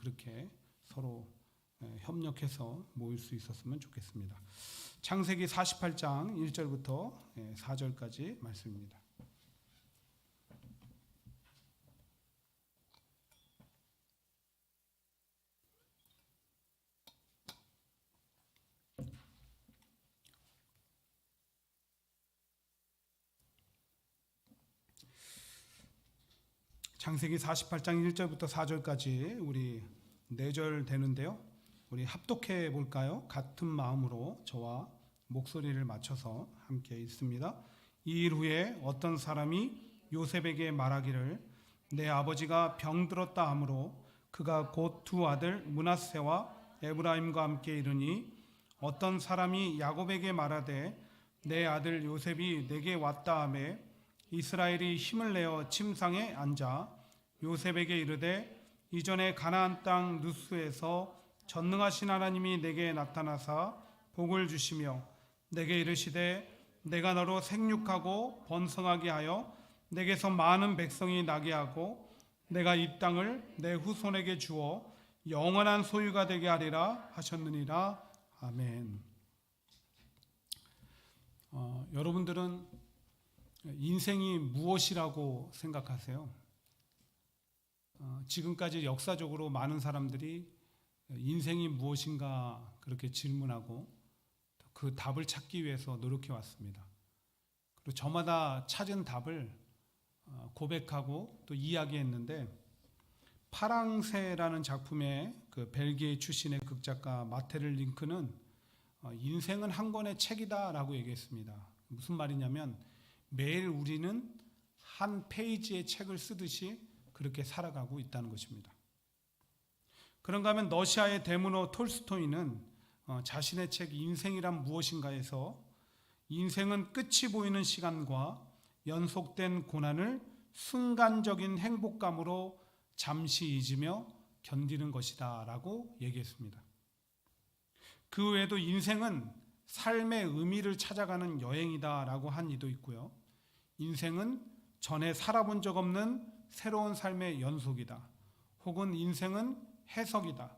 그렇게 서로 협력해서 모일 수 있었으면 좋겠습니다. 창세기 48장 1절부터 4절까지 말씀입니다. 창세기 48장 1절부터 4절까지 우리 4절 되는데요. 우리 합독해 볼까요? 같은 마음으로 저와 목소리를 맞춰서 함께 읽습니다. 이 일 후에 어떤 사람이 요셉에게 말하기를 내 아버지가 병들었다 하므로 그가 곧 두 아들 므낫세와 에브라임과 함께 이르니 어떤 사람이 야곱에게 말하되 내 아들 요셉이 내게 왔다 하매 이스라엘이 힘을 내어 침상에 앉아 요셉에게 이르되 이전에 가나안 땅 누스에서 전능하신 하나님이 내게 나타나사 복을 주시며 내게 이르시되 내가 너로 생육하고 번성하게 하여 내게서 많은 백성이 나게 하고 내가 이 땅을 내 후손에게 주어 영원한 소유가 되게 하리라 하셨느니라. 아멘. 여러분들은 인생이 무엇이라고 생각하세요? 지금까지 역사적으로 많은 사람들이 인생이 무엇인가 그렇게 질문하고 그 답을 찾기 위해서 노력해 왔습니다. 그리고 저마다 찾은 답을 고백하고 또 이야기했는데 파랑새라는 작품의 그 벨기에 출신의 극작가 마테르 링크는 인생은 한 권의 책이다라고 얘기했습니다. 무슨 말이냐면 매일 우리는 한 페이지의 책을 쓰듯이 그렇게 살아가고 있다는 것입니다. 그런가 하면 러시아의 데무노 톨스토이는 자신의 책 인생이란 무엇인가에서 인생은 끝이 보이는 시간과 연속된 고난을 순간적인 행복감으로 잠시 잊으며 견디는 것이다 라고 얘기했습니다. 그 외에도 인생은 삶의 의미를 찾아가는 여행이다 라고 한 이도 있고요. 인생은 전에 살아본 적 없는 새로운 삶의 연속이다. 혹은 인생은 해석이다.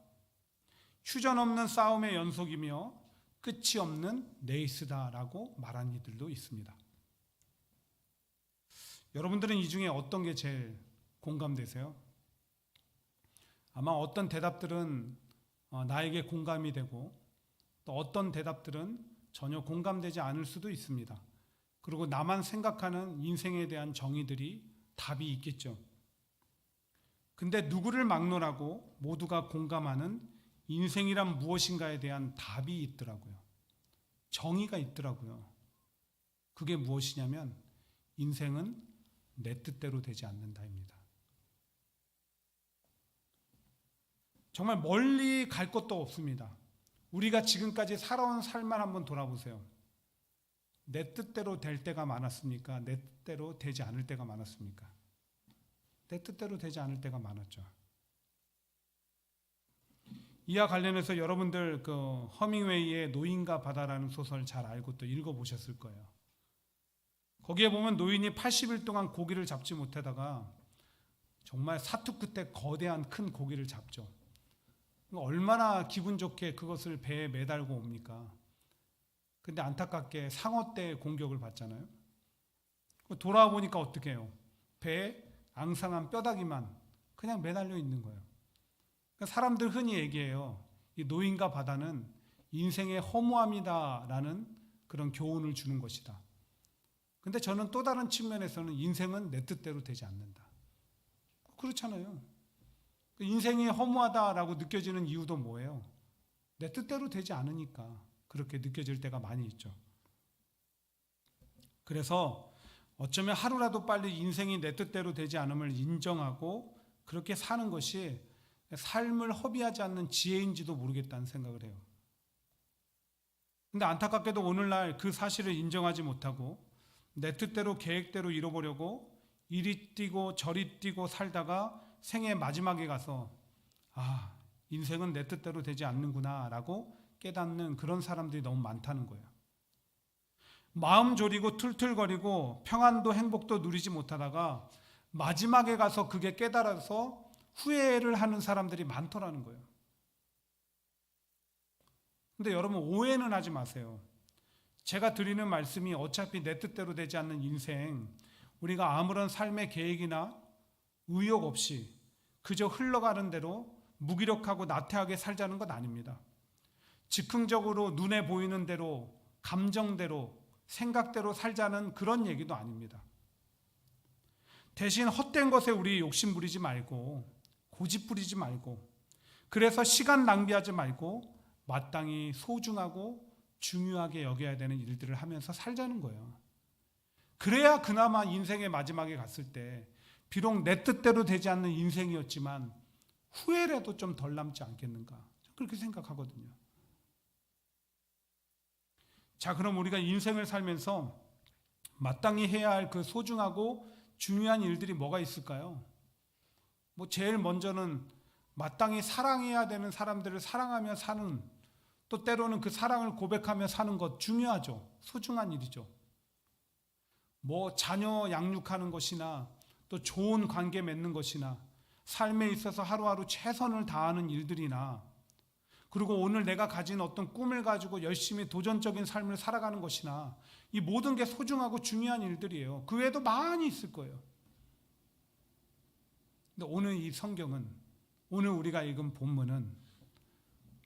휴전 없는 싸움의 연속이며 끝이 없는 레이스다라고 말한 이들도 있습니다. 여러분들은 이 중에 어떤 게 제일 공감되세요? 아마 어떤 대답들은 나에게 공감이 되고 또 어떤 대답들은 전혀 공감되지 않을 수도 있습니다. 그리고 나만 생각하는 인생에 대한 정의들이 답이 있겠죠. 근데 누구를 막론하고 모두가 공감하는 인생이란 무엇인가에 대한 답이 있더라고요. 정의가 있더라고요. 그게 무엇이냐면 인생은 내 뜻대로 되지 않는다입니다. 정말 멀리 갈 것도 없습니다. 우리가 지금까지 살아온 삶만 한번 돌아보세요. 내 뜻대로 될 때가 많았습니까? 내 뜻대로 되지 않을 때가 많았습니까? 내 뜻대로 되지 않을 때가 많았죠. 이와 관련해서 여러분들 그 허밍웨이의 노인과 바다라는 소설 잘 알고 또 읽어보셨을 거예요. 거기에 보면 노인이 80일 동안 고기를 잡지 못하다가 정말 사투 끝에 거대한 큰 고기를 잡죠. 얼마나 기분 좋게 그것을 배에 매달고 옵니까? 근데 안타깝게 상어떼의 공격을 받잖아요. 돌아와 보니까 어떻게 해요? 배에 앙상한 뼈다귀만 그냥 매달려 있는 거예요. 그러니까 사람들 흔히 얘기해요. 이 노인과 바다는 인생의 허무함이다라는 그런 교훈을 주는 것이다. 근데 저는 또 다른 측면에서는 인생은 내 뜻대로 되지 않는다. 그렇잖아요. 인생이 허무하다라고 느껴지는 이유도 뭐예요? 내 뜻대로 되지 않으니까 그렇게 느껴질 때가 많이 있죠. 그래서 어쩌면 하루라도 빨리 인생이 내 뜻대로 되지 않음을 인정하고 그렇게 사는 것이 삶을 허비하지 않는 지혜인지도 모르겠다는 생각을 해요. 근데 안타깝게도 오늘날 그 사실을 인정하지 못하고 내 뜻대로 계획대로 이뤄보려고 이리 뛰고 저리 뛰고 살다가 생의 마지막에 가서 인생은 내 뜻대로 되지 않는구나 라고 깨닫는 그런 사람들이 너무 많다는 거예요. 마음 졸이고 툴툴거리고 평안도 행복도 누리지 못하다가 마지막에 가서 그게 깨달아서 후회를 하는 사람들이 많더라는 거예요. 근데 여러분, 오해는 하지 마세요. 제가 드리는 말씀이 어차피 내 뜻대로 되지 않는 인생, 우리가 아무런 삶의 계획이나 의욕 없이 그저 흘러가는 대로 무기력하고 나태하게 살자는 것 아닙니다. 즉흥적으로 눈에 보이는 대로, 감정대로, 생각대로 살자는 그런 얘기도 아닙니다. 대신 헛된 것에 우리 욕심 부리지 말고, 고집 부리지 말고, 그래서 시간 낭비하지 말고 마땅히 소중하고 중요하게 여겨야 되는 일들을 하면서 살자는 거예요. 그래야 그나마 인생의 마지막에 갔을 때 비록 내 뜻대로 되지 않는 인생이었지만 후회라도 좀 덜 남지 않겠는가, 그렇게 생각하거든요. 자, 그럼 우리가 인생을 살면서 마땅히 해야 할 그 소중하고 중요한 일들이 뭐가 있을까요? 제일 먼저는 마땅히 사랑해야 되는 사람들을 사랑하며 사는, 또 때로는 그 사랑을 고백하며 사는 것 중요하죠. 소중한 일이죠. 자녀 양육하는 것이나 또 좋은 관계 맺는 것이나 삶에 있어서 하루하루 최선을 다하는 일들이나, 그리고 오늘 내가 가진 어떤 꿈을 가지고 열심히 도전적인 삶을 살아가는 것이나, 이 모든 게 소중하고 중요한 일들이에요. 그 외에도 많이 있을 거예요. 근데 오늘 이 성경은, 오늘 우리가 읽은 본문은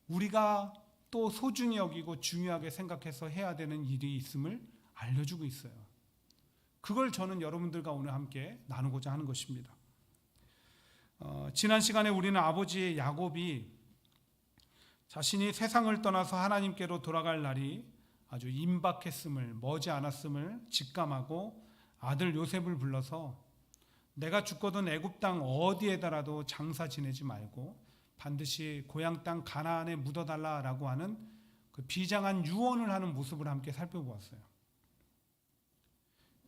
우리가 또 소중히 여기고 중요하게 생각해서 해야 되는 일이 있음을 알려주고 있어요. 그걸 저는 여러분들과 오늘 함께 나누고자 하는 것입니다. 지난 시간에 우리는 아버지 야곱이 자신이 세상을 떠나서 하나님께로 돌아갈 날이 아주 임박했음을, 머지 않았음을 직감하고 아들 요셉을 불러서 내가 죽거든 애굽 땅 어디에다라도 장사 지내지 말고 반드시 고향 땅 가나안에 묻어달라라고 하는 그 비장한 유언을 하는 모습을 함께 살펴보았어요.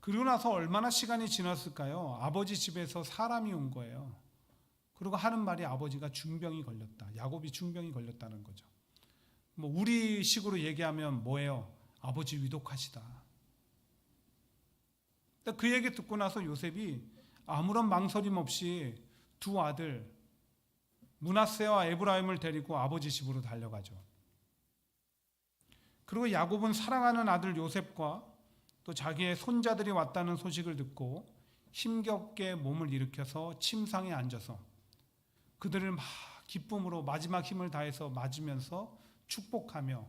그리고 나서 얼마나 시간이 지났을까요? 아버지 집에서 사람이 온 거예요. 그리고 하는 말이 아버지가 중병이 걸렸다. 야곱이 중병이 걸렸다는 거죠. 우리 식으로 얘기하면 뭐예요? 아버지 위독하시다. 그 얘기 듣고 나서 요셉이 아무런 망설임 없이 두 아들 므낫세와 에브라임을 데리고 아버지 집으로 달려가죠. 그리고 야곱은 사랑하는 아들 요셉과 또 자기의 손자들이 왔다는 소식을 듣고 힘겹게 몸을 일으켜서 침상에 앉아서 그들을 막 기쁨으로 마지막 힘을 다해서 맞으면서 축복하며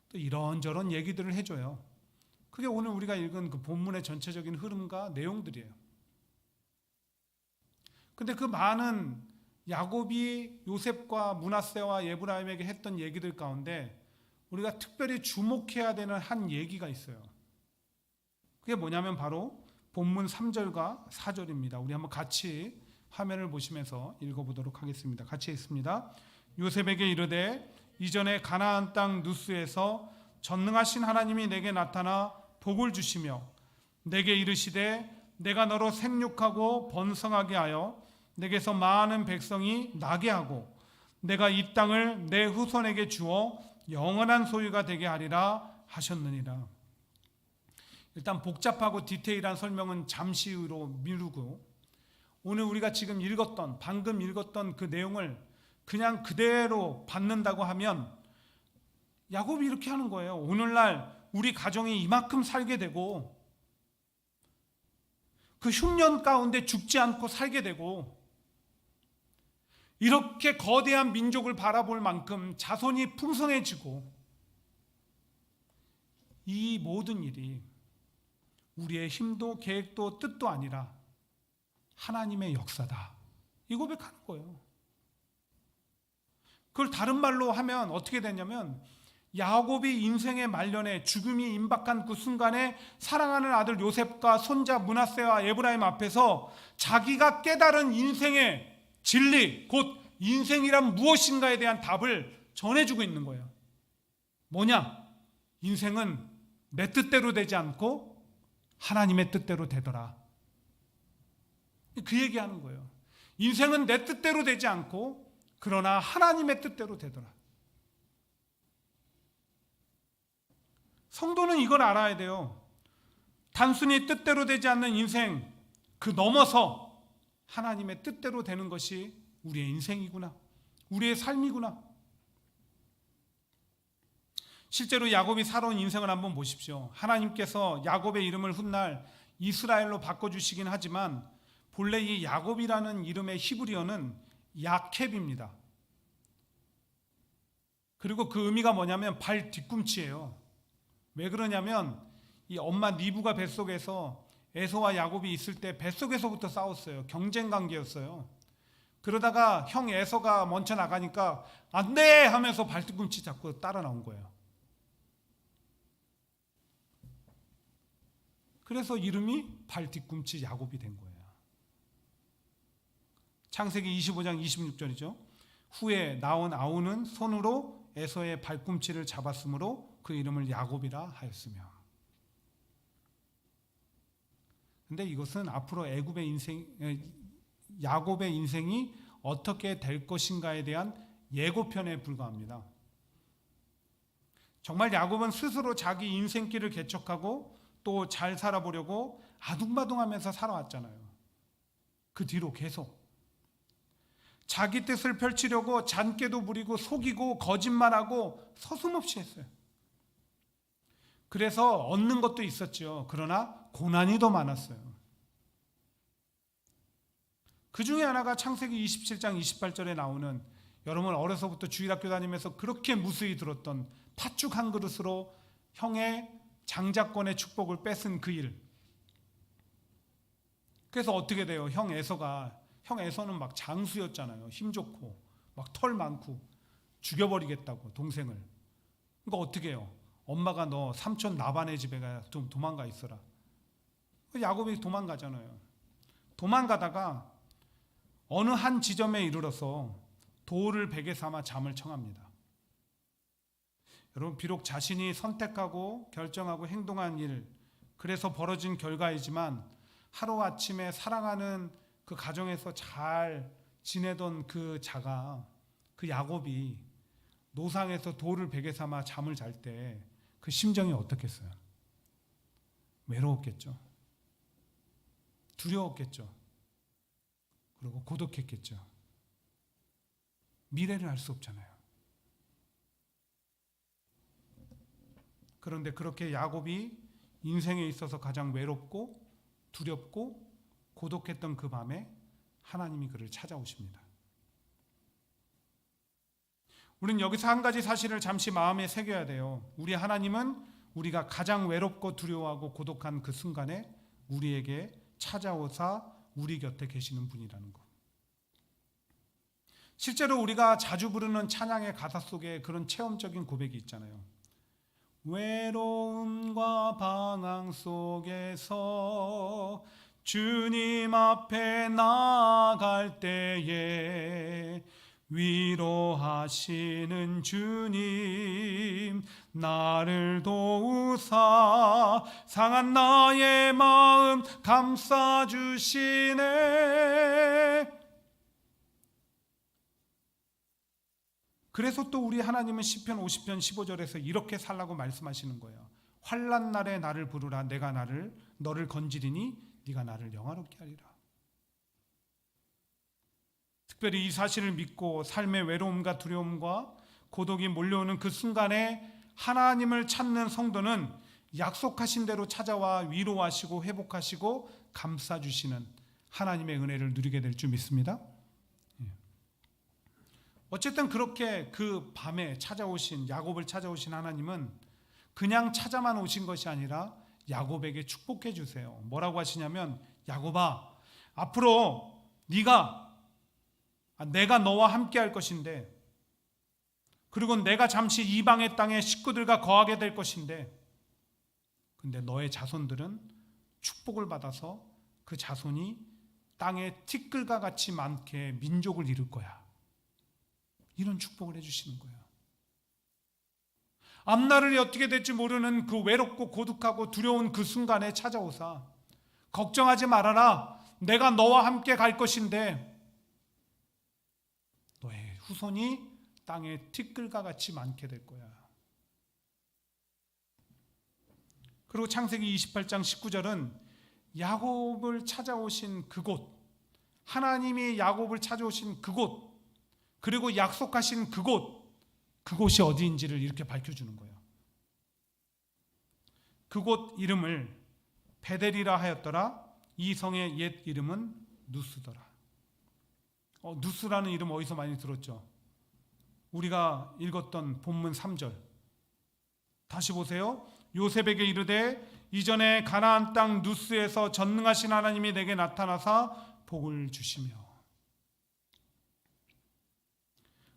또 이런저런 얘기들을 해줘요. 그게 오늘 우리가 읽은 그 본문의 전체적인 흐름과 내용들이에요. 근데 그 많은 야곱이 요셉과 므낫세와 에브라임에게 했던 얘기들 가운데 우리가 특별히 주목해야 되는 한 얘기가 있어요. 그게 뭐냐면 바로 본문 3절과 4절입니다. 우리 한번 같이 화면을 보시면서 읽어보도록 하겠습니다. 같이 읽습니다. 요셉에게 이르되 이전에 가나안 땅 누스에서 전능하신 하나님이 내게 나타나 복을 주시며 내게 이르시되 내가 너로 생육하고 번성하게 하여 내게서 많은 백성이 나게 하고 내가 이 땅을 내 후손에게 주어 영원한 소유가 되게 하리라 하셨느니라. 일단 복잡하고 디테일한 설명은 잠시 후로 미루고 오늘 우리가 지금 방금 읽었던 그 내용을 그냥 그대로 받는다고 하면 야곱이 이렇게 하는 거예요. 오늘날 우리 가정이 이만큼 살게 되고 그 흉년 가운데 죽지 않고 살게 되고 이렇게 거대한 민족을 바라볼 만큼 자손이 풍성해지고 이 모든 일이 우리의 힘도 계획도 뜻도 아니라 하나님의 역사다. 이 고백하는 거예요. 그걸 다른 말로 하면 어떻게 되냐면 야곱이 인생의 말년에 죽음이 임박한 그 순간에 사랑하는 아들 요셉과 손자 므낫세와 에브라임 앞에서 자기가 깨달은 인생의 진리, 곧 인생이란 무엇인가에 대한 답을 전해주고 있는 거예요. 뭐냐? 인생은 내 뜻대로 되지 않고 하나님의 뜻대로 되더라. 그 얘기하는 거예요. 인생은 내 뜻대로 되지 않고 그러나 하나님의 뜻대로 되더라. 성도는 이걸 알아야 돼요. 단순히 뜻대로 되지 않는 인생 그 넘어서 하나님의 뜻대로 되는 것이 우리의 인생이구나. 우리의 삶이구나. 실제로 야곱이 살아온 인생을 한번 보십시오. 하나님께서 야곱의 이름을 훗날 이스라엘로 바꿔주시긴 하지만 본래 이 야곱이라는 이름의 히브리어는 야캑입니다. 그리고 그 의미가 뭐냐면 발 뒤꿈치예요. 왜 그러냐면 이 엄마 리브가 뱃속에서 에서와 야곱이 있을 때 뱃속에서부터 싸웠어요. 경쟁 관계였어요. 그러다가 형 에서가 먼저 나가니까 안 돼! 하면서 발뒤꿈치 잡고 따라 나온 거예요. 그래서 이름이 발뒤꿈치 야곱이 된 거예요. 창세기 25장 26절이죠. 후에 나온 아우는 손으로 에서의 발꿈치를 잡았으므로 그 이름을 야곱이라 하였으며. 근데 이것은 앞으로 야곱의 인생이 어떻게 될 것인가에 대한 예고편에 불과합니다. 정말 야곱은 스스로 자기 인생길을 개척하고 또 잘 살아보려고 아둥바둥하면서 살아왔잖아요. 그 뒤로 계속 자기 뜻을 펼치려고 잔꾀도 부리고 속이고 거짓말하고 서슴없이 했어요. 그래서 얻는 것도 있었죠. 그러나 고난이 더 많았어요. 그 중에 하나가 창세기 27장 28절에 나오는, 여러분 어려서부터 주일학교 다니면서 그렇게 무수히 들었던 팥죽 한 그릇으로 형의 장자권의 축복을 뺏은 그 일. 그래서 어떻게 돼요? 형 에서는 막 장수였잖아요. 힘 좋고 막 털 많고 죽여버리겠다고 동생을. 그러니까 어떻게 해요? 엄마가 너 삼촌 라반의 집에 가 좀 도망가 있어라. 야곱이 도망가잖아요. 도망가다가 어느 한 지점에 이르러서 돌을 베개 삼아 잠을 청합니다. 여러분, 비록 자신이 선택하고 결정하고 행동한 일, 그래서 벌어진 결과이지만 하루아침에 사랑하는 그 가정에서 잘 지내던 그 야곱이 노상에서 돌을 베개 삼아 잠을 잘 때 그 심정이 어떻겠어요? 외로웠겠죠. 두려웠겠죠. 그리고 고독했겠죠. 미래를 알 수 없잖아요. 그런데 그렇게 야곱이 인생에 있어서 가장 외롭고 두렵고 고독했던 그 밤에 하나님이 그를 찾아오십니다. 우리는 여기서 한 가지 사실을 잠시 마음에 새겨야 돼요. 우리 하나님은 우리가 가장 외롭고 두려워하고 고독한 그 순간에 우리에게 찾아오사 우리 곁에 계시는 분이라는 것. 실제로 우리가 자주 부르는 찬양의 가사 속에 그런 체험적인 고백이 있잖아요. 외로움과 방황 속에서 주님 앞에 나아갈 때에 위로하시는 주님, 나를 도우사 상한 나의 마음 감싸주시네. 그래서 또 우리 하나님은 시편 50편 15절에서 이렇게 살라고 말씀하시는 거예요. 환난 날에 나를 부르라. 내가 너를 건지리니 네가 나를 영화롭게 하리라. 특별히 이 사실을 믿고 삶의 외로움과 두려움과 고독이 몰려오는 그 순간에 하나님을 찾는 성도는 약속하신 대로 찾아와 위로하시고 회복하시고 감싸주시는 하나님의 은혜를 누리게 될 줄 믿습니다. 어쨌든 그렇게 그 밤에 야곱을 찾아오신 하나님은 그냥 찾아만 오신 것이 아니라 야곱에게 축복해 주세요. 뭐라고 하시냐면, 야곱아, 앞으로 내가 너와 함께 할 것인데, 그리고 내가 잠시 이방의 땅에 식구들과 거하게 될 것인데, 근데 너의 자손들은 축복을 받아서 그 자손이 땅에 티끌과 같이 많게 민족을 이룰 거야. 이런 축복을 해주시는 거예요. 앞날이 어떻게 될지 모르는 그 외롭고 고독하고 두려운 그 순간에 찾아오사 걱정하지 말아라. 내가 너와 함께 갈 것인데 너의 후손이 땅에 티끌과 같이 많게 될 거야. 그리고 창세기 28장 19절은 야곱을 찾아오신 그곳, 하나님이 야곱을 찾아오신 그곳, 그리고 약속하신 그곳이 어디인지를 이렇게 밝혀주는 거예요. 그곳 이름을 베델이라 하였더라. 이 성의 옛 이름은 누스더라. 누스라는 이름 어디서 많이 들었죠? 우리가 읽었던 본문 3절 다시 보세요. 요셉에게 이르되 이전에 가나안 땅 누스에서 전능하신 하나님이 내게 나타나사 복을 주시며.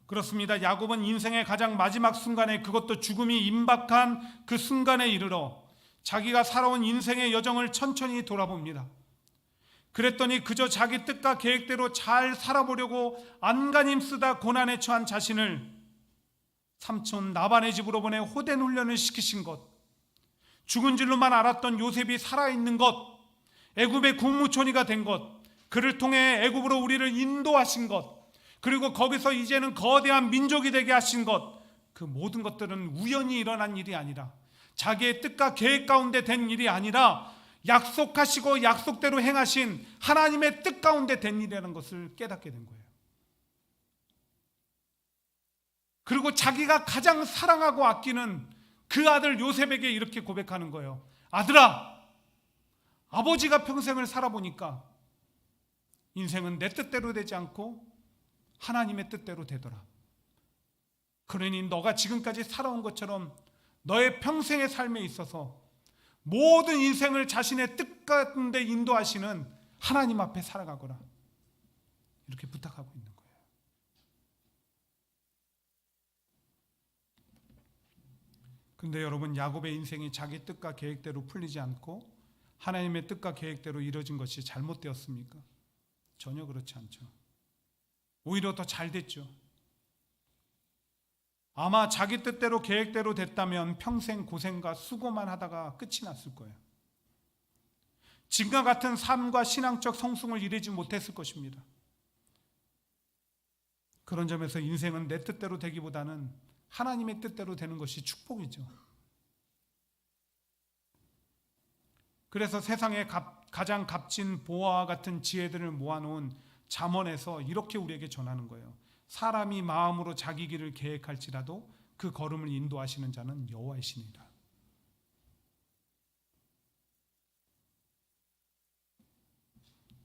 그렇습니다. 야곱은 인생의 가장 마지막 순간에, 그것도 죽음이 임박한 그 순간에 이르러 자기가 살아온 인생의 여정을 천천히 돌아봅니다. 그랬더니 그저 자기 뜻과 계획대로 잘 살아보려고 안간힘 쓰다 고난에 처한 자신을 삼촌 라반의 집으로 보내 호된 훈련을 시키신 것, 죽은 줄로만 알았던 요셉이 살아있는 것, 애굽의 국무총리가 된 것, 그를 통해 애굽으로 우리를 인도하신 것, 그리고 거기서 이제는 거대한 민족이 되게 하신 것, 그 모든 것들은 우연히 일어난 일이 아니라, 자기의 뜻과 계획 가운데 된 일이 아니라 약속하시고 약속대로 행하신 하나님의 뜻 가운데 된 일이라는 것을 깨닫게 된 거예요. 그리고 자기가 가장 사랑하고 아끼는 그 아들 요셉에게 이렇게 고백하는 거예요. 아들아, 아버지가 평생을 살아보니까 인생은 내 뜻대로 되지 않고 하나님의 뜻대로 되더라. 그러니 너가 지금까지 살아온 것처럼 너의 평생의 삶에 있어서 모든 인생을 자신의 뜻 가운데 인도하시는 하나님 앞에 살아가거라. 이렇게 부탁하고 있는 거예요. 그런데 여러분, 야곱의 인생이 자기 뜻과 계획대로 풀리지 않고 하나님의 뜻과 계획대로 이루어진 것이 잘못되었습니까? 전혀 그렇지 않죠. 오히려 더 잘 됐죠. 아마 자기 뜻대로 계획대로 됐다면 평생 고생과 수고만 하다가 끝이 났을 거예요. 지금과 같은 삶과 신앙적 성숙을 이루지 못했을 것입니다. 그런 점에서 인생은 내 뜻대로 되기보다는 하나님의 뜻대로 되는 것이 축복이죠. 그래서 세상에 가장 값진 보화와 같은 지혜들을 모아놓은 잠언에서 이렇게 우리에게 전하는 거예요. 사람이 마음으로 자기 길을 계획할지라도 그 걸음을 인도하시는 자는 여호와이시니라.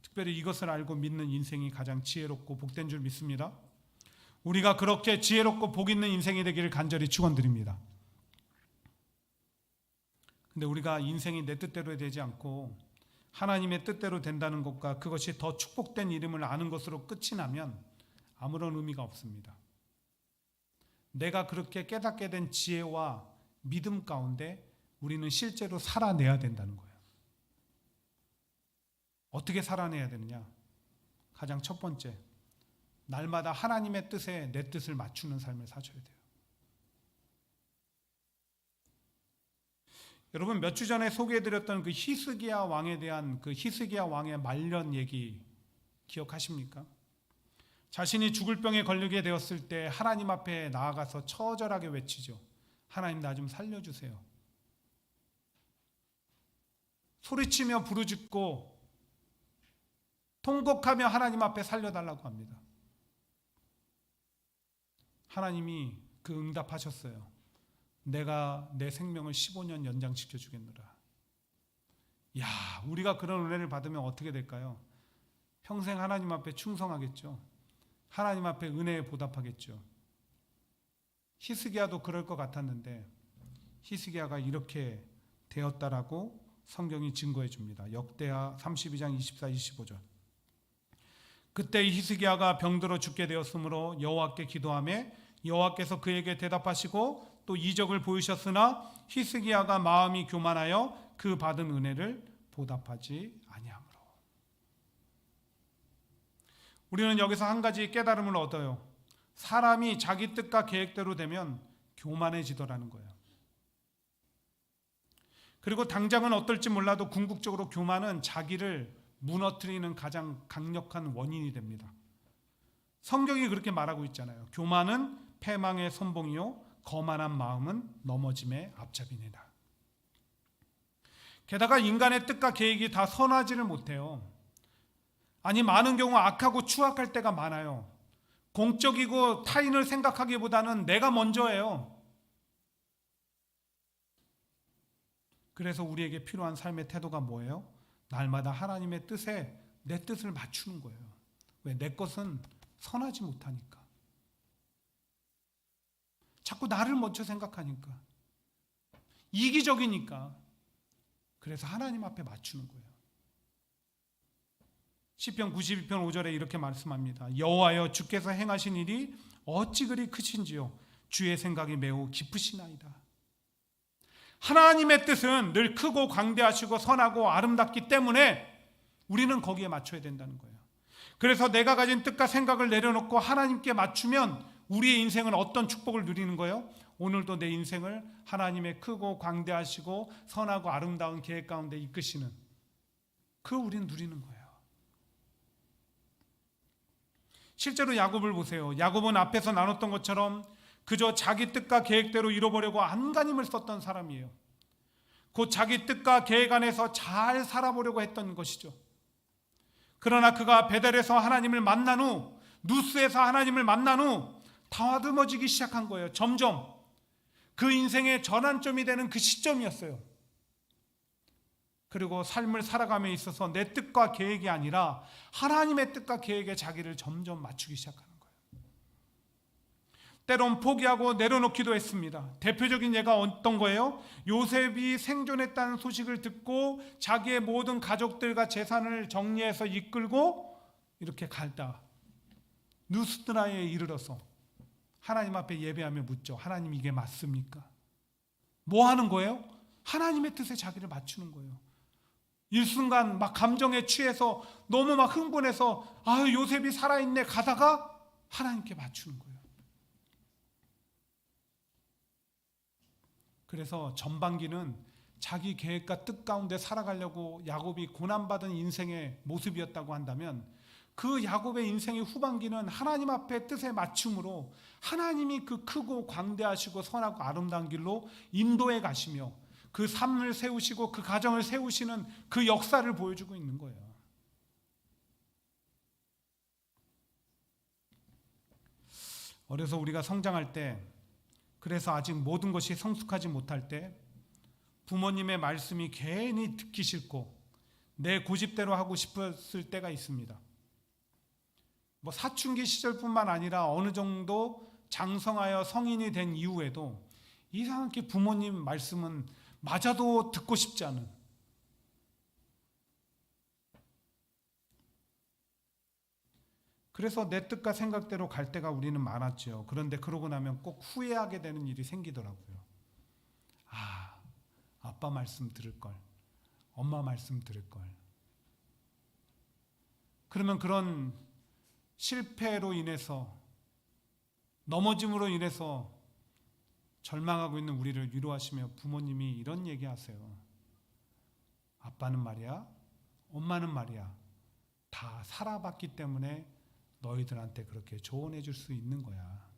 특별히 이것을 알고 믿는 인생이 가장 지혜롭고 복된 줄 믿습니다. 우리가 그렇게 지혜롭고 복 있는 인생이 되기를 간절히 축원드립니다. 근데 우리가 인생이 내 뜻대로 되지 않고 하나님의 뜻대로 된다는 것과 그것이 더 축복된 이름을 아는 것으로 끝이 나면 아무런 의미가 없습니다. 내가 그렇게 깨닫게 된 지혜와 믿음 가운데 우리는 실제로 살아내야 된다는 거예요. 어떻게 살아내야 되느냐? 가장 첫 번째, 날마다 하나님의 뜻에 내 뜻을 맞추는 삶을 사셔야 돼요. 여러분, 몇 주 전에 소개해드렸던 그 히스기야 왕에 대한 그 히스기야 왕의 말년 얘기 기억하십니까? 자신이 죽을 병에 걸리게 되었을 때 하나님 앞에 나아가서 처절하게 외치죠. 하나님, 나 좀 살려주세요. 소리치며 부르짖고 통곡하며 하나님 앞에 살려달라고 합니다. 하나님이 그 응답하셨어요. 내가 내 생명을 15년 연장시켜 주겠노라. 야, 우리가 그런 은혜를 받으면 어떻게 될까요? 평생 하나님 앞에 충성하겠죠. 하나님 앞에 은혜에 보답하겠죠. 히스기야도 그럴 것 같았는데 히스기야가 이렇게 되었다라고 성경이 증거해 줍니다. 역대하 32장 24, 25절. 그때 히스기야가 병들어 죽게 되었으므로 여호와께 기도하며 여호와께서 그에게 대답하시고 또 이적을 보이셨으나 히스기야가 마음이 교만하여 그 받은 은혜를 보답하지 아니하므로. 우리는 여기서 한 가지 깨달음을 얻어요. 사람이 자기 뜻과 계획대로 되면 교만해지더라는 거예요. 그리고 당장은 어떨지 몰라도 궁극적으로 교만은 자기를 무너뜨리는 가장 강력한 원인이 됩니다. 성경이 그렇게 말하고 있잖아요. 교만은 패망의 선봉이요 거만한 마음은 넘어짐의 앞잡이니라. 게다가 인간의 뜻과 계획이 다 선하지를 못해요. 아니, 많은 경우 악하고 추악할 때가 많아요. 공적이고 타인을 생각하기보다는 내가 먼저예요. 그래서 우리에게 필요한 삶의 태도가 뭐예요? 날마다 하나님의 뜻에 내 뜻을 맞추는 거예요. 왜? 내 것은 선하지 못하니까. 자꾸 나를 먼저 생각하니까. 이기적이니까. 그래서 하나님 앞에 맞추는 거예요. 시편 92편 5절에 이렇게 말씀합니다. 여호와여, 주께서 행하신 일이 어찌 그리 크신지요, 주의 생각이 매우 깊으시나이다. 하나님의 뜻은 늘 크고 광대하시고 선하고 아름답기 때문에 우리는 거기에 맞춰야 된다는 거예요. 그래서 내가 가진 뜻과 생각을 내려놓고 하나님께 맞추면 우리의 인생은 어떤 축복을 누리는 거예요? 오늘도 내 인생을 하나님의 크고 광대하시고 선하고 아름다운 계획 가운데 이끄시는, 그걸 우리는 누리는 거예요. 실제로 야곱을 보세요. 야곱은 앞에서 나눴던 것처럼 그저 자기 뜻과 계획대로 이뤄보려고 안간힘을 썼던 사람이에요. 곧 자기 뜻과 계획 안에서 잘 살아보려고 했던 것이죠. 그러나 그가 베델에서 하나님을 만난 후, 누스에서 하나님을 만난 후 다듬어지기 시작한 거예요. 점점 그 인생의 전환점이 되는 그 시점이었어요. 그리고 삶을 살아감에 있어서 내 뜻과 계획이 아니라 하나님의 뜻과 계획에 자기를 점점 맞추기 시작하는 거예요. 때론 포기하고 내려놓기도 했습니다. 대표적인 예가 어떤 거예요? 요셉이 생존했다는 소식을 듣고 자기의 모든 가족들과 재산을 정리해서 이끌고 이렇게 갈다 누스드라에 이르러서 하나님 앞에 예배하며 묻죠. 하나님, 이게 맞습니까? 뭐 하는 거예요? 하나님의 뜻에 자기를 맞추는 거예요. 일순간 막 감정에 취해서 너무 막 흥분해서 요셉이 살아있네 가다가 하나님께 맞추는 거예요. 그래서 전반기는 자기 계획과 뜻 가운데 살아가려고 야곱이 고난받은 인생의 모습이었다고 한다면, 그 야곱의 인생의 후반기는 하나님 앞에 뜻에 맞춤으로 하나님이 그 크고 광대하시고 선하고 아름다운 길로 인도해 가시며 그 삶을 세우시고 그 가정을 세우시는 그 역사를 보여주고 있는 거예요. 어려서 우리가 성장할 때, 그래서 아직 모든 것이 성숙하지 못할 때 부모님의 말씀이 괜히 듣기 싫고 내 고집대로 하고 싶었을 때가 있습니다. 뭐 사춘기 시절뿐만 아니라 어느 정도 장성하여 성인이 된 이후에도 이상하게 부모님 말씀은 맞아도 듣고 싶지 않은, 그래서 내 뜻과 생각대로 갈 때가 우리는 많았죠. 그런데 그러고 나면 꼭 후회하게 되는 일이 생기더라고요. 아빠 말씀 들을 걸, 엄마 말씀 들을 걸. 그러면 그런 실패로 인해서, 넘어짐으로 인해서 절망하고 있는 우리를 위로하시며 부모님이 이런 얘기하세요. 아빠는 말이야, 엄마는 말이야, 다 살아봤기 때문에 너희들한테 그렇게 조언해 줄 수 있는 거야.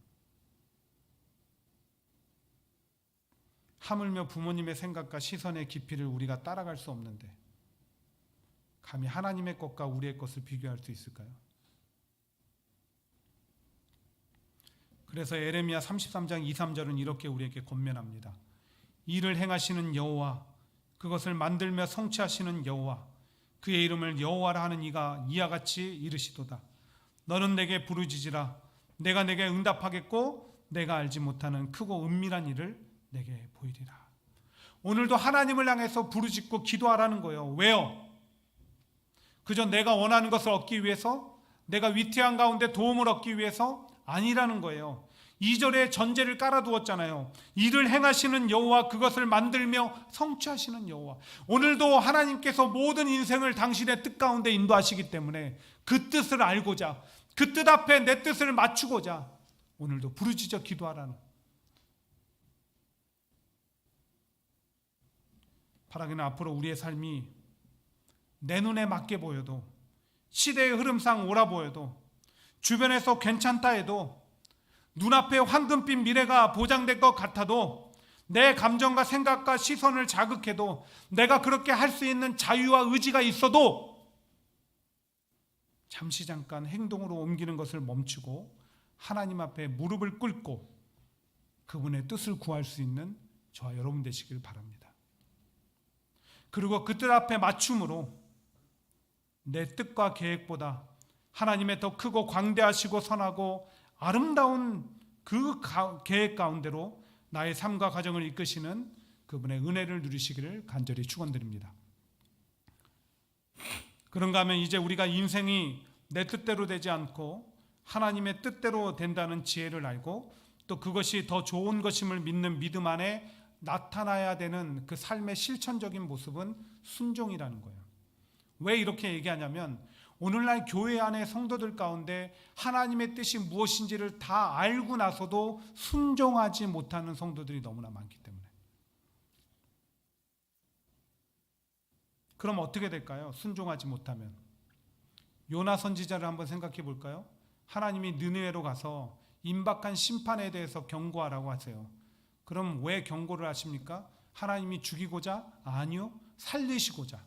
하물며 부모님의 생각과 시선의 깊이를 우리가 따라갈 수 없는데 감히 하나님의 것과 우리의 것을 비교할 수 있을까요? 그래서 에레미야 33장 2, 3절은 이렇게 우리에게 권면합니다. 이를 행하시는 여호와, 그것을 만들며 성취하시는 여호와, 그의 이름을 여호와라 하는 이가 이와 같이 이르시도다. 너는 내게 부르짖으라. 내가 내게 응답하겠고 내가 알지 못하는 크고 은밀한 일을 내게 보이리라. 오늘도 하나님을 향해서 부르짖고 기도하라는 거예요. 왜요? 그저 내가 원하는 것을 얻기 위해서, 내가 위태한 가운데 도움을 얻기 위해서 아니라는 거예요. 2절에 전제를 깔아두었잖아요. 이를 행하시는 여호와, 그것을 만들며 성취하시는 여호와. 오늘도 하나님께서 모든 인생을 당신의 뜻 가운데 인도하시기 때문에 그 뜻을 알고자, 그 뜻 앞에 내 뜻을 맞추고자 오늘도 부르짖어 기도하라는, 바라기는 앞으로 우리의 삶이 내 눈에 맞게 보여도, 시대의 흐름상 옳아 보여도, 주변에서 괜찮다 해도, 눈앞에 황금빛 미래가 보장될 것 같아도, 내 감정과 생각과 시선을 자극해도, 내가 그렇게 할 수 있는 자유와 의지가 있어도 잠시 잠깐 행동으로 옮기는 것을 멈추고 하나님 앞에 무릎을 꿇고 그분의 뜻을 구할 수 있는 저와 여러분 되시길 바랍니다. 그리고 그 뜻 앞에 맞춤으로 내 뜻과 계획보다 하나님의 더 크고 광대하시고 선하고 아름다운 그 계획 가운데로 나의 삶과 가정을 이끄시는 그분의 은혜를 누리시기를 간절히 축원드립니다. 그런가 하면 이제 우리가 인생이 내 뜻대로 되지 않고 하나님의 뜻대로 된다는 지혜를 알고 또 그것이 더 좋은 것임을 믿는 믿음 안에 나타나야 되는 그 삶의 실천적인 모습은 순종이라는 거예요. 왜 이렇게 얘기하냐면 오늘날 교회 안의 성도들 가운데 하나님의 뜻이 무엇인지를 다 알고 나서도 순종하지 못하는 성도들이 너무나 많기 때문에. 그럼 어떻게 될까요? 순종하지 못하면. 요나 선지자를 한번 생각해 볼까요? 하나님이 느느웨로 가서 임박한 심판에 대해서 경고하라고 하세요. 그럼 왜 경고를 하십니까? 하나님이 죽이고자? 아니요, 살리시고자.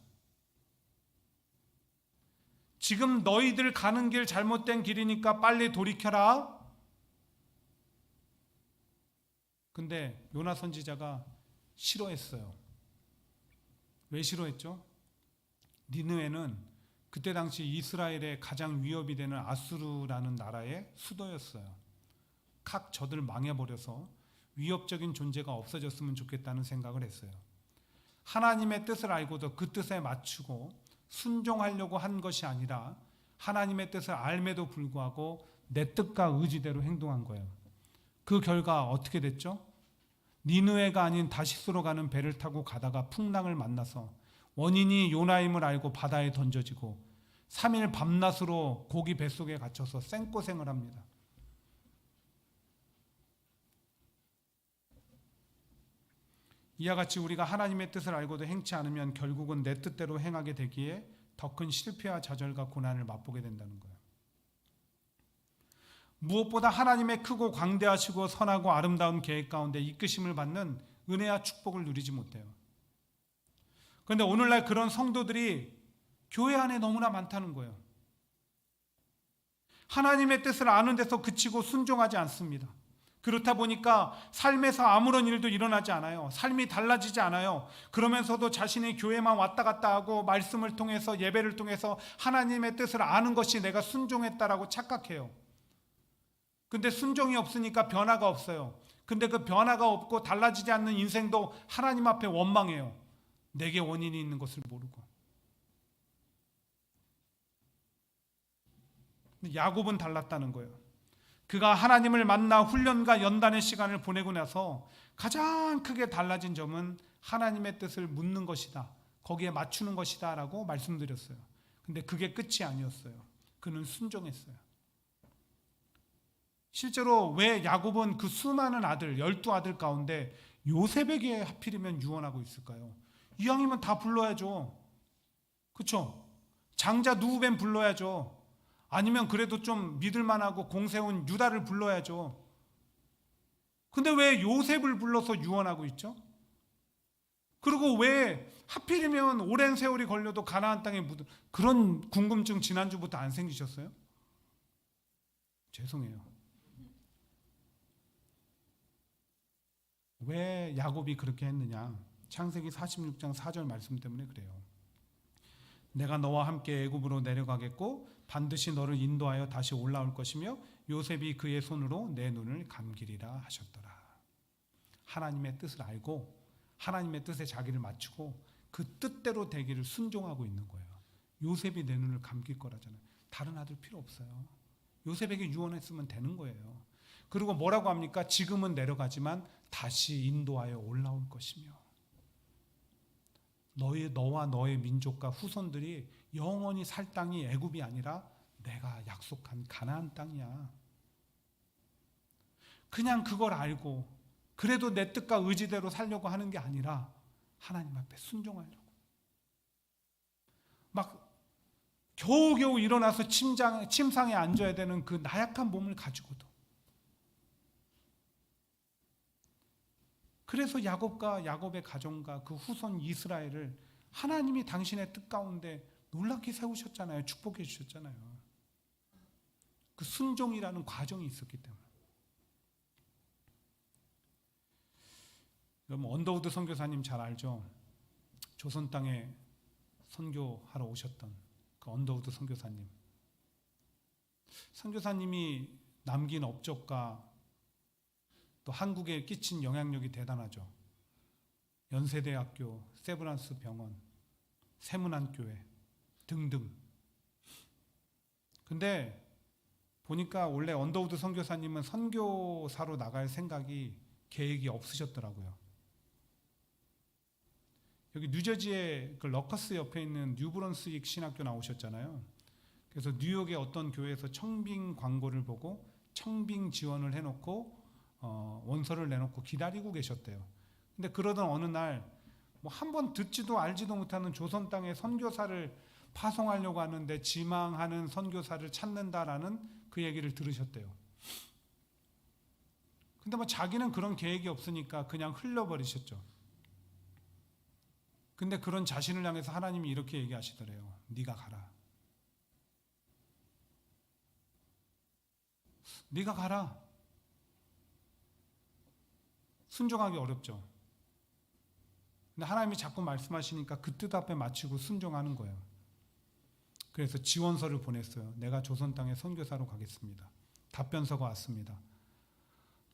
지금 너희들 가는 길 잘못된 길이니까 빨리 돌이켜라. 근데 요나 선지자가 싫어했어요. 왜 싫어했죠? 니느웨는 그때 당시 이스라엘의 가장 위협이 되는 아수르라는 나라의 수도였어요. 각 저들 망해버려서 위협적인 존재가 없어졌으면 좋겠다는 생각을 했어요. 하나님의 뜻을 알고도 그 뜻에 맞추고 순종하려고 한 것이 아니라 하나님의 뜻을 알매도 불구하고 내 뜻과 의지대로 행동한 거예요. 그 결과 어떻게 됐죠? 니느웨가 아닌 다시스로 가는 배를 타고 가다가 풍랑을 만나서 원인이 요나임을 알고 바다에 던져지고 3일 밤낮으로 고기 뱃속에 갇혀서 생고생을 합니다. 이와 같이 우리가 하나님의 뜻을 알고도 행치 않으면 결국은 내 뜻대로 행하게 되기에 더 큰 실패와 좌절과 고난을 맛보게 된다는 거예요. 무엇보다 하나님의 크고 광대하시고 선하고 아름다운 계획 가운데 이끄심을 받는 은혜와 축복을 누리지 못해요. 그런데 오늘날 그런 성도들이 교회 안에 너무나 많다는 거예요. 하나님의 뜻을 아는 데서 그치고 순종하지 않습니다. 그렇다 보니까 삶에서 아무런 일도 일어나지 않아요. 삶이 달라지지 않아요. 그러면서도 자신의 교회만 왔다 갔다 하고 말씀을 통해서 예배를 통해서 하나님의 뜻을 아는 것이 내가 순종했다라고 착각해요. 근데 순종이 없으니까 변화가 없어요. 근데 그 변화가 없고 달라지지 않는 인생도 하나님 앞에 원망해요. 내게 원인이 있는 것을 모르고. 야곱은 달랐다는 거예요. 그가 하나님을 만나 훈련과 연단의 시간을 보내고 나서 가장 크게 달라진 점은 하나님의 뜻을 묻는 것이다. 거기에 맞추는 것이다 라고 말씀드렸어요. 근데 그게 끝이 아니었어요. 그는 순종했어요. 실제로 왜 야곱은 그 수많은 아들, 12아들 가운데 요셉에게 하필이면 유언하고 있을까요? 이왕이면 다 불러야죠. 그렇죠? 장자 누우벤 불러야죠. 아니면 그래도 좀 믿을만하고 공세운 유다를 불러야죠. 근데 왜 요셉을 불러서 유언하고 있죠? 그리고 왜 하필이면 오랜 세월이 걸려도 가나안 땅에 묻은 그런 궁금증 지난주부터 안 생기셨어요? 죄송해요. 왜 야곱이 그렇게 했느냐? 창세기 46장 4절 말씀 때문에 그래요. 내가 너와 함께 애굽으로 내려가겠고 반드시 너를 인도하여 다시 올라올 것이며 요셉이 그의 손으로 내 눈을 감기리라 하셨더라. 하나님의 뜻을 알고 하나님의 뜻에 자기를 맞추고 그 뜻대로 되기를 순종하고 있는 거예요. 요셉이 내 눈을 감길 거라잖아요. 다른 아들 필요 없어요. 요셉에게 유언했으면 되는 거예요. 그리고 뭐라고 합니까? 지금은 내려가지만 다시 인도하여 올라올 것이며 너와 너의 민족과 후손들이 영원히 살 땅이 애굽이 아니라 내가 약속한 가나안 땅이야. 그냥 그걸 알고 그래도 내 뜻과 의지대로 살려고 하는 게 아니라 하나님 앞에 순종하려고. 막 겨우겨우 일어나서 침상에 앉아야 되는 그 나약한 몸을 가지고도. 그래서 야곱과 야곱의 가정과 그 후손 이스라엘을 하나님이 당신의 뜻 가운데 놀랍게 세우셨잖아요. 축복해 주셨잖아요. 그 순종이라는 과정이 있었기 때문에. 여러분 언더우드 선교사님 잘 알죠? 조선 땅에 선교하러 오셨던 그 언더우드 선교사님. 선교사님이 남긴 업적과 또 한국에 끼친 영향력이 대단하죠. 연세대학교, 세브란스 병원, 세문안교회 등등. 근데 보니까 원래 언더우드 선교사님은 선교사로 나갈 생각이 계획이 없으셨더라고요. 여기 뉴저지의 그 러커스 옆에 있는 뉴브런스윅 신학교 나오셨잖아요. 그래서 뉴욕의 어떤 교회에서 청빙 광고를 보고 청빙 지원을 해놓고 원서를 내놓고 기다리고 계셨대요. 근데 그러던 어느 날 뭐 한 번 듣지도 알지도 못하는 조선 땅에 선교사를 파송하려고 하는데 지망하는 선교사를 찾는다라는 그 얘기를 들으셨대요. 근데 뭐 자기는 그런 계획이 없으니까 그냥 흘려버리셨죠. 근데 그런 자신을 향해서 하나님이 이렇게 얘기하시더래요. 네가 가라. 네가 가라. 순종하기 어렵죠. 근데 하나님이 자꾸 말씀하시니까 그 뜻 앞에 맞추고 순종하는 거예요. 그래서 지원서를 보냈어요. 내가 조선 땅에 선교사로 가겠습니다. 답변서가 왔습니다.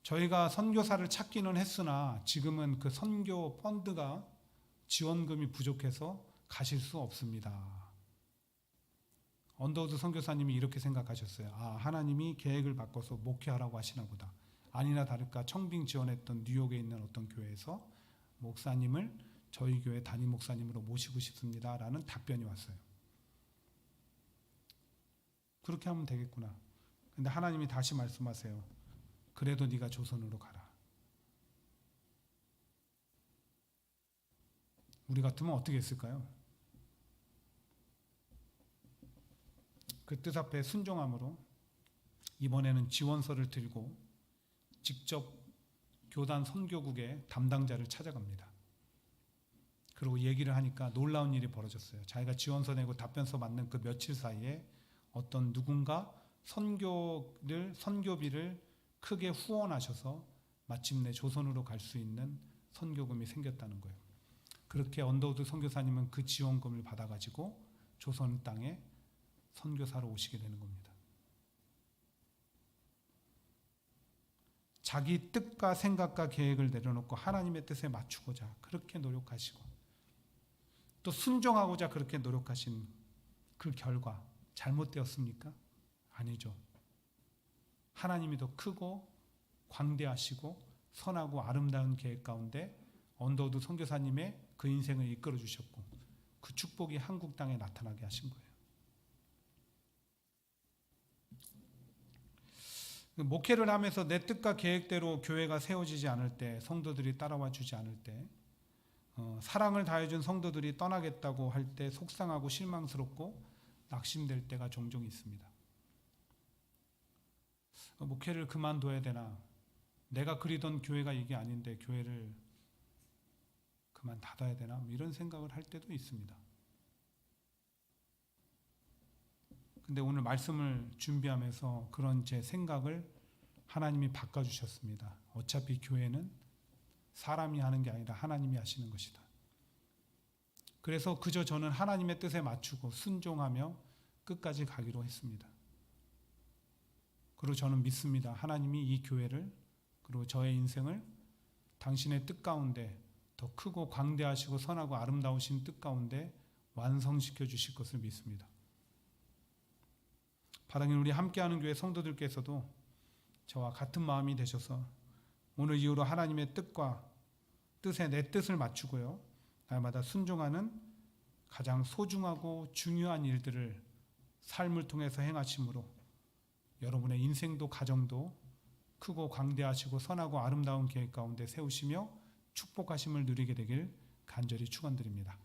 저희가 선교사를 찾기는 했으나 지금은 그 선교 펀드가 지원금이 부족해서 가실 수 없습니다. 언더우드 선교사님이 이렇게 생각하셨어요. 아, 하나님이 계획을 바꿔서 목회하라고 하시나 보다. 아니나 다를까 청빙 지원했던 뉴욕에 있는 어떤 교회에서 목사님을 저희 교회 담임 목사님으로 모시고 싶습니다. 라는 답변이 왔어요. 그렇게 하면 되겠구나. 근데 하나님이 다시 말씀하세요. 그래도 네가 조선으로 가라. 우리 같으면 어떻게 했을까요? 그 뜻 앞에 순종함으로 이번에는 지원서를 들고 직접 교단 선교국의 담당자를 찾아갑니다. 그리고 얘기를 하니까 놀라운 일이 벌어졌어요. 자기가 지원서 내고 답변서 받는 그 며칠 사이에 어떤 누군가 선교비를 크게 후원하셔서 마침내 조선으로 갈 수 있는 선교금이 생겼다는 거예요. 그렇게 언더우드 선교사님은 그 지원금을 받아가지고 조선 땅에 선교사로 오시게 되는 겁니다. 자기 뜻과 생각과 계획을 내려놓고 하나님의 뜻에 맞추고자 그렇게 노력하시고 또 순종하고자 그렇게 노력하신 그 결과 잘못되었습니까? 아니죠. 하나님이 더 크고 광대하시고 선하고 아름다운 계획 가운데 언더우드 선교사님의 그 인생을 이끌어 주셨고 그 축복이 한국 땅에 나타나게 하신 거예요. 목회를 하면서 내 뜻과 계획대로 교회가 세워지지 않을 때, 성도들이 따라와 주지 않을 때, 사랑을 다해준 성도들이 떠나겠다고 할 때 속상하고 실망스럽고 낙심될 때가 종종 있습니다. 목회를 그만둬야 되나? 내가 그리던 교회가 이게 아닌데 교회를 그만 닫아야 되나? 이런 생각을 할 때도 있습니다. 근데 오늘 말씀을 준비하면서 그런 제 생각을 하나님이 바꿔주셨습니다. 어차피 교회는 사람이 하는 게 아니라 하나님이 하시는 것이다. 그래서 그저 저는 하나님의 뜻에 맞추고 순종하며 끝까지 가기로 했습니다. 그리고 저는 믿습니다. 하나님이 이 교회를 그리고 저의 인생을 당신의 뜻 가운데 더 크고 광대하시고 선하고 아름다우신 뜻 가운데 완성시켜 주실 것을 믿습니다. 바라긴 우리 함께하는 교회 성도들께서도 저와 같은 마음이 되셔서 오늘 이후로 하나님의 뜻과 뜻에 내 뜻을 맞추고요. 날마다 순종하는 가장 소중하고 중요한 일들을 삶을 통해서 행하심으로 여러분의 인생도 가정도 크고 광대하시고 선하고 아름다운 계획 가운데 세우시며 축복하심을 누리게 되길 간절히 축원드립니다.